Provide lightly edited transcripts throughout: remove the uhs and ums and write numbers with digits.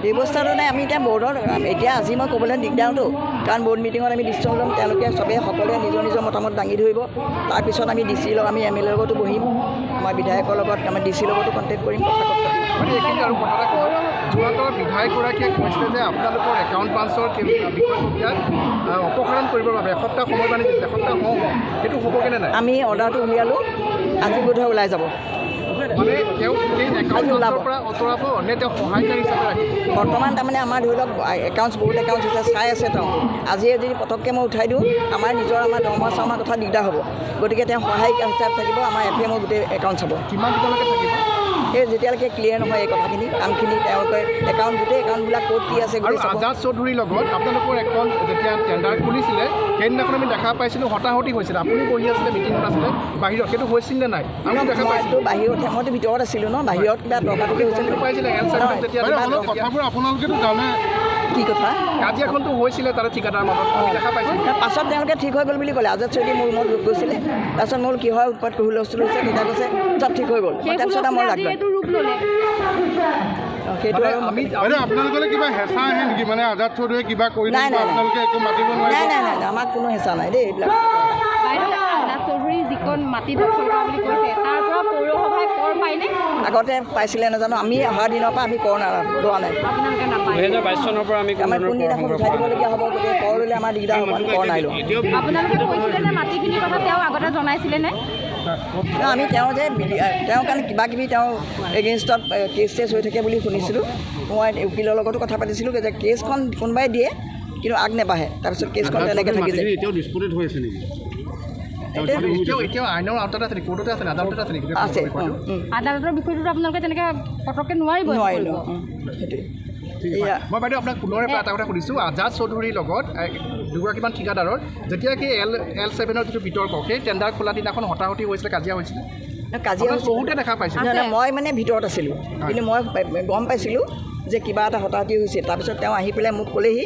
ব্যৱস্থাটো নাই আমি এতিয়া বৰ্ডৰ এতিয়া আজি মই ক'বলৈ দিগদাৰতো কাৰণ বৰ্ড মিটিঙত আমি ডিচিশ্যন ল'ম তেওঁলোকে চবেই সকলোৱে নিজৰ নিজৰ মতামত দাঙি ধৰিব তাৰপিছত আমি ডি চি লগত আমি এম এল এৰ লগতো বহিম আমাৰ বিধায়কৰ লগত আমাৰ ডি চিৰ লগতো কণ্টেক্ট কৰিম কথা মানে এইখিনি আৰু কথা এটা কওঁ যোৱাবাৰ বিধায়কগৰাকীয়ে কৈছিলে যে আপোনালোকৰ একাউণ্ট ব্ৰাঞ্চৰ বিষয়ববীয়াক অপসাৰণ কৰিবৰ বাবে এসপ্তাহ সময় বান্ধি দিছিলে এসপ্তাহ হওঁ সেইটো হ'বগৈনে নাই আমি অৰ্ডাৰটো উলিয়ালোঁ আজি বোধহয় ওলাই যাব মানে তেওঁ সেই একাউণ্ট ব্ৰাঞ্চৰ পৰা আঁতৰাব নে তেওঁ সহায়কাৰী হিচাপে ৰাখিব বৰ্তমান তাৰমানে আমাৰ ধৰি লওক একাউণ্টছ বহুত একাউণ্টছ আছে চাই আছে তেওঁ আজিয়ে যদি পটককৈ মই উঠাই দিওঁ আমাৰ নিজৰ আমাৰ দৰমহা চৰমহা কথা দিগদাৰ হ'ব গতিকে তেওঁ সহায়িকা হিচাপে থাকিব আমাৰ FM গোটেই একাউণ্ট চাব কিমান দিনলৈকে থাকিব সেই যেতিয়ালৈকে ক্লিয়াৰ নহয় এই কথাখিনি কামখিনি তেওঁলোকে একাউণ্ট গোটেই একাউণ্টবিলাক ক'ত কি আছে আৰু আজাদ চৌধুৰীৰ লগত আপোনালোকৰ এখন যেতিয়া টেণ্ডাৰ খুলিছিলে সেইদিনাখন আমি দেখা পাইছিলোঁ হতাহতি হৈছিলে আপুনি বহি আছিলে মিটিঙত আছিলে বাহিৰত সেইটো হৈছিল নে নাই আমি দেখা পাইছিলোঁ বাহিৰত মইতো ভিতৰত আছিলোঁ ন বাহিৰত কিবা তৰ্কাতৰ্কি হৈছিল পাইছিলে কথাবোৰ আপোনালোকেতো জানে কি কথা কাজিয়াখনতো হৈছিলে তাৰে ঠিকাদাৰ মাজত দেখা পাইছিলোঁ পাছত তেওঁলোকে ঠিক হৈ গ'ল বুলি ক'লে আজাদ চৌধুৰী মোৰ ৰুমত গৈছিলে তাৰপিছত মোৰ কি হয় উৎপাত হুলস্থুল হৈছে তেতিয়া কৈছে চব ঠিক হৈ গ'ল তাৰপিছত মই লাগলো সেইটো আপোনালোকে কিবা হেঁচা আহে নেকি মানে আজাদ চৌধুৰীয়ে কিবা কৰি নাই আপোনালোকে একো মাতিব নোৱাৰে নাই আমাক কোনো হেঁচা নাই দেই এইবিলাক আজাদ চৌধুৰী যিখন মাটি দখল কৰা বুলি কৈছে তাৰ পৰা পৌৰসভাই কৰ পায়নে আগতে পাইছিলে নাজানো আমি অহা দিনৰ পৰা আমি কৰ লোৱা নাই আপোনালোকে নাপায় 2022 চনৰ পৰা আমি আমাৰ কোনদিনাখন উঠাই দিবলগীয়া হ'ব গতিকে কৰ ল'লে আমাৰ দিগদাৰ হ'ব আমি কৰ নাই লোৱা আপোনালোকে কৈছিলে যে মাটিখিনিৰ কথা তেওঁ আগতে জনাইছিলে নে আমি তেওঁ যে তেওঁৰ কাৰণে কিবা কিবি তেওঁ এগেইনষ্টত কেছ টেছ হৈ থাকে বুলি শুনিছিলোঁ মই উকিলৰ লগতো কথা পাতিছিলোঁ যে কেছখন কোনোবাই দিয়ে কিন্তু আগ নেবাঢ়ে তাৰপিছত কেছখন তেনেকৈ থাকি যায় এতিয়াও ডিছপুটেড হৈ আছে নেকি এতিয়াও আইনৰ আওতাত আছে নেকি কোৰ্টতে আছে আদালতত আছে নেকি আছে আদালতৰ বিষয়টোতো আপোনালোকে তেনেকৈ পটককৈ নোৱাৰিব নোৱাৰিলোঁ সেইটোৱে মই বাইদেউ আপোনাক পুনৰে এটা কথা সুধিছোঁ আজাদ চৌধুৰীৰ লগত দুগৰাকীমান ঠিকাদাৰৰ যেতিয়া কি L7 যিটো বিতৰ্ক সেই টেণ্ডাৰ খোলা দিনাখন হতাহতি হৈছিলে কাজিয়া হৈছিলে কাজিয়া বহুতে দেখা পাইছিলোঁ মই মানে ভিতৰত আছিলোঁ কিন্তু মই গম পাইছিলোঁ যে কিবা এটা হতাহতি হৈছে তাৰপিছত তেওঁ আহি পেলাই মোক ক'লেহি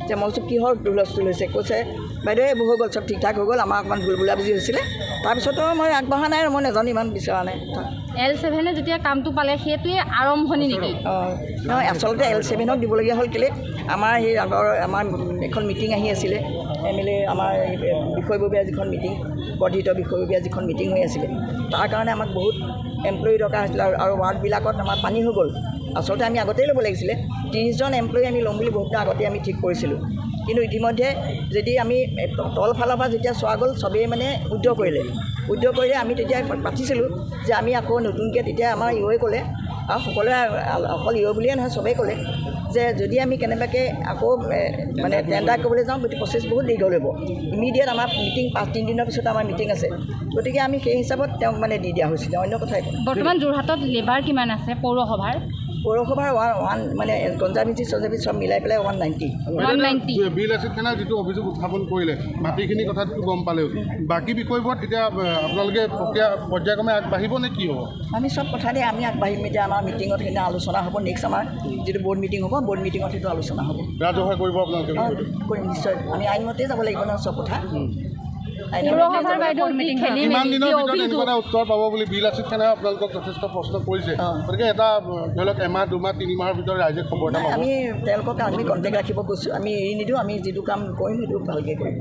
যে মই কৈছোঁ কিহৰ হুলস্থুল হৈছে কৈছে বাইদেউ এইবোৰ হৈ গ'ল চব ঠিক ঠাক হৈ গ'ল আমাৰ অকণমান ভুল বুজাবুজি হৈছিলে তাৰপিছতো মই আগবঢ়া নাই আৰু মই নাজানো ইমান বিচৰা নাই L7 যেতিয়া কামটো পালে সেইটোৱে আৰম্ভণি নেকি নহয় আচলতে L7ক দিবলগীয়া হ'ল কেলৈ আমাৰ সেই আগৰ আমাৰ এখন মিটিং আহি আছিলে MLA আমাৰ বিষয়ববীয়া যিখন মিটিং বৰ্ধিত বিষয়ববীয়া যিখন মিটিং হৈ আছিলে তাৰ কাৰণে আমাক বহুত এমপ্লয়ি দৰকাৰ হৈছিলে আৰু ৱাৰ্ডবিলাকত আমাৰ পানী হৈ গ'ল আচলতে আমি আগতেই ল'ব লাগিছিলে 30জন এমপ্লয়ি আমি ল'ম বুলি বহুতটা আগতে আমি ঠিক কৰিছিলোঁ কিন্তু ইতিমধ্যে যদি আমি তলফালৰ পৰা যেতিয়া চোৱা গ'ল চবেই মানে উদ্যোগ কৰিলে আমি তেতিয়া পাতিছিলোঁ যে আমি আকৌ নতুনকৈ তেতিয়া আমাৰ ইঅ'ই ক'লে আৰু সকলোৱে অকল ইঅ' বুলিয়ে নহয় চবেই ক'লে যে যদি আমি কেনেবাকৈ আকৌ মানে টেণ্ডাৰ কৰিবলৈ যাওঁ গতিকে প্ৰচেছ বহুত দীঘল হ'ব ইমিডিয়েট আমাৰ মিটিং 5-3 দিনৰ পিছত আমাৰ মিটিং আছে গতিকে আমি সেই হিচাপত তেওঁক মানে দি দিয়া হৈছিলে অন্য কথাই বৰ্তমান যোৰহাটত লেবাৰ কিমান আছে পৌৰসভাৰ ওৱান মানে কনজাৰ্ভেটিভ চব মিলাই পেলাই 190 বিল আছিল খানা যিটো অভিযোগ উত্থাপন কৰিলে মাটিখিনিৰ কথাটো গম পালেও বাকী বিষয়বোৰত এতিয়া আপোনালোকে পৰ্যায়ক্ৰমে আগবাঢ়িব নে কি হ'ব আমি চব কথাতে আমি আগবাঢ়িম এতিয়া আমাৰ মিটিঙত সেইদিনা আলোচনা হ'ব নেক্সট আমাৰ যিটো বৰ্ড মিটিং হ'ব বৰ্ড মিটিঙত সেইটো আলোচনা হ'ব ৰাজহুৱা কৰিব আপোনালোকে কৰিম নিশ্চয় আমি আইনমতেই যাব লাগিব নহয় চব কথা কিমান দিনৰ ভিতৰত এনেকুৱা এটা উত্তৰ পাব বুলি বিল আছিল খানে আপোনালোকক যথেষ্ট প্ৰশ্ন কৰিছে গতিকে এটা ধৰি লওক এমাহ 2 মাহ 3 মাহৰ ভিতৰত ৰাইজে খবৰ এটা পাব আমি তেওঁলোকক আমি কণ্টেক্ট ৰাখিব কৈছোঁ আমি এৰি নিদিওঁ আমি যিটো কাম কৰিম সেইটো ভালকৈ কৰিম